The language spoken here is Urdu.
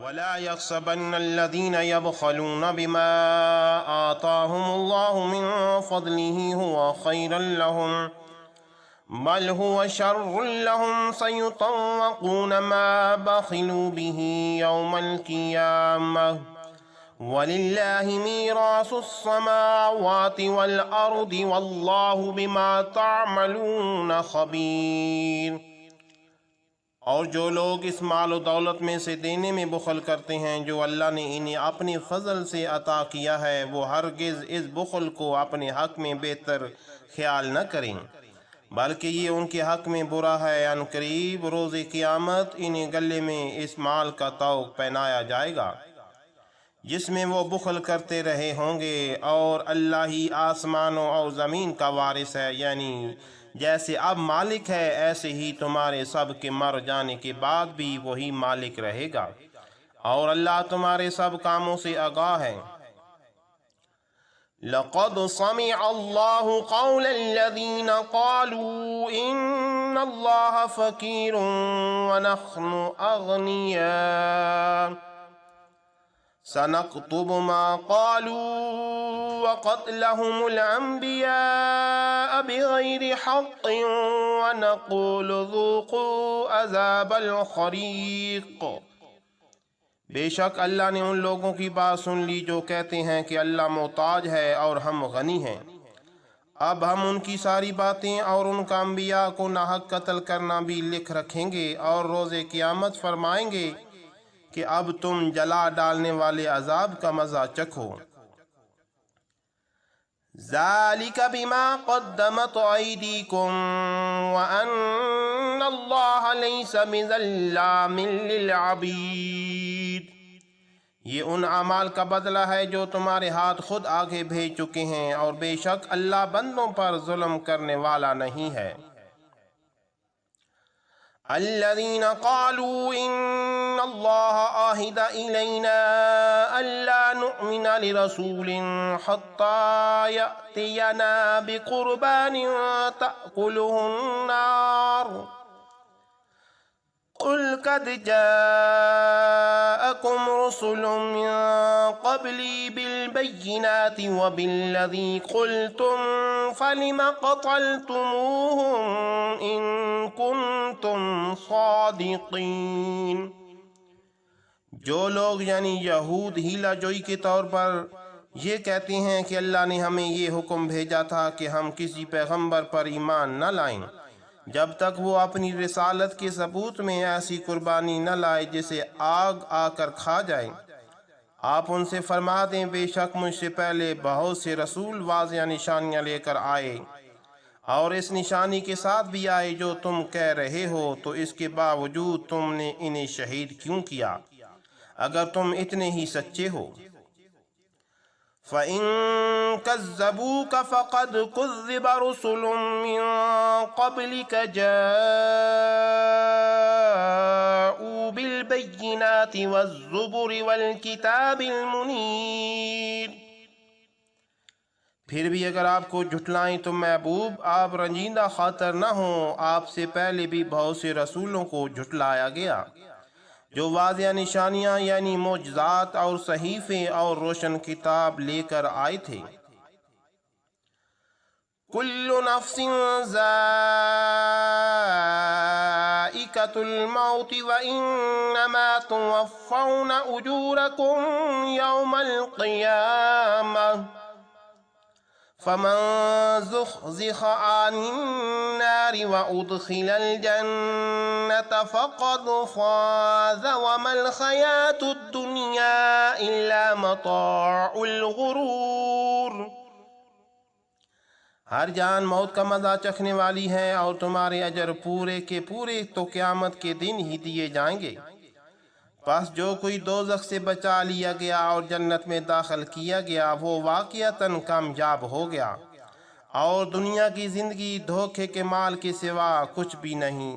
ولا يحسبن الذين يبخلون بما آتاهم الله من فضله هو خيرا لهم بل هو شر لهم سيطوقون ما بخلوا به يوم القيامة وَلِلَّهِ مِيرَاثُ السَّمَاوَاتِ وَالْأَرْضِ وَاللَّهُ بِمَا تَعْمَلُونَ خَبِيرٌ۔ اور جو لوگ اس مال و دولت میں سے دینے میں بخل کرتے ہیں جو اللہ نے انہیں اپنے فضل سے عطا کیا ہے، وہ ہرگز اس بخل کو اپنے حق میں بہتر خیال نہ کریں، بلکہ یہ ان کے حق میں برا ہے۔ ان قریب روز قیامت انہیں گلے میں اس مال کا طوق پہنایا جائے گا جس میں وہ بخل کرتے رہے ہوں گے، اور اللہ ہی آسمانوں اور زمین کا وارث ہے، یعنی جیسے اب مالک ہے ایسے ہی تمہارے سب کے مر جانے کے بعد بھی وہی مالک رہے گا، اور اللہ تمہارے سب کاموں سے آگاہ ہے۔ لَقَدْ سَمِعَ اللَّهُ قَوْلَ الَّذِينَ قَالُوا إِنَّ اللَّهَ فَقِيرٌ وَنَحْنُ أَغْنِيَاءُ سَنَكْتُبُ مَا قَالُوا وَقَتْلَهُمُ الْأَنْبِيَاءَ بِغَيْرِ حَقٍّ وَنَقُولُ ذُوقُوا عَذَابَ الْحَرِيقِ۔ بے شک اللہ نے ان لوگوں کی بات سن لی جو کہتے ہیں کہ اللہ محتاج ہے اور ہم غنی ہیں۔ اب ہم ان کی ساری باتیں اور ان کا انبیاء کو ناحق قتل کرنا بھی لکھ رکھیں گے، اور روز قیامت فرمائیں گے کہ اب تم جلا ڈالنے والے عذاب کا مزہ چکھو۔ ذَلِكَ بِمَا قَدَّمَتْ أَيْدِيكُمْ وَأَنَّ اللَّهَ لَيْسَ بِظَلَّامٍ لِّلْعَبِيدِ۔ یہ ان اعمال کا بدلہ ہے جو تمہارے ہاتھ خود آگے بھیج چکے ہیں، اور بے شک اللہ بندوں پر ظلم کرنے والا نہیں ہے۔ الذين قالوا إن الله عهد إلينا ألا نؤمن لرسول حتى يأتينا بقربان تأكله النار قل قد جاءكم رسل من قبلي بالبينات وبالذي قلتم فلم قتلتموهم إن كنتم صادقين۔ جو لوگ یعنی یہود ہیلا جوئی کے طور پر یہ کہتے ہیں کہ اللہ نے ہمیں یہ حکم بھیجا تھا کہ ہم کسی پیغمبر پر ایمان نہ لائیں جب تک وہ اپنی رسالت کے ثبوت میں ایسی قربانی نہ لائے جسے آگ آ کر کھا جائے، آپ ان سے فرما دیں بے شک مجھ سے پہلے بہت سے رسول واضح نشانیاں لے کر آئے، اور اس نشانی کے ساتھ بھی آئے جو تم کہہ رہے ہو، تو اس کے باوجود تم نے انہیں شہید کیوں کیا اگر تم اتنے ہی سچے ہو؟ فَإِن كَذَّبُوكَ فَقَدْ كُذِّبَ رُسُلٌ مِّن قَبْلِكَ جَاءُوا بِالْبَيِّنَاتِ وَالزُّبُرِ وَالْكِتَابِ الْمُنِيرِ۔ پھر بھی اگر آپ کو جھٹلائیں تو محبوب آپ رنجیدہ خاطر نہ ہوں، آپ سے پہلے بھی بہت سے رسولوں کو جھٹلایا گیا جو واضح نشانیاں یعنی معجزات اور صحیفے اور روشن کتاب لے کر آئے تھے۔ کل نفس ذائقۃ الموت وانما توفون اجورکم یوم القیامہ فمن زحزح عن النار وأدخل الجنة فقد فاز وما الحياة الدنيا إلا متاع الغرور۔ ہر جان موت کا مزہ چکھنے والی ہے، اور تمہارے اجر پورے کے پورے تو قیامت کے دن ہی دیے جائیں گے۔ پس جو کوئی دوزخ سے بچا لیا گیا اور جنت میں داخل کیا گیا وہ واقعتاً کامیاب ہو گیا، اور دنیا کی زندگی دھوکے کے مال کے سوا کچھ بھی نہیں۔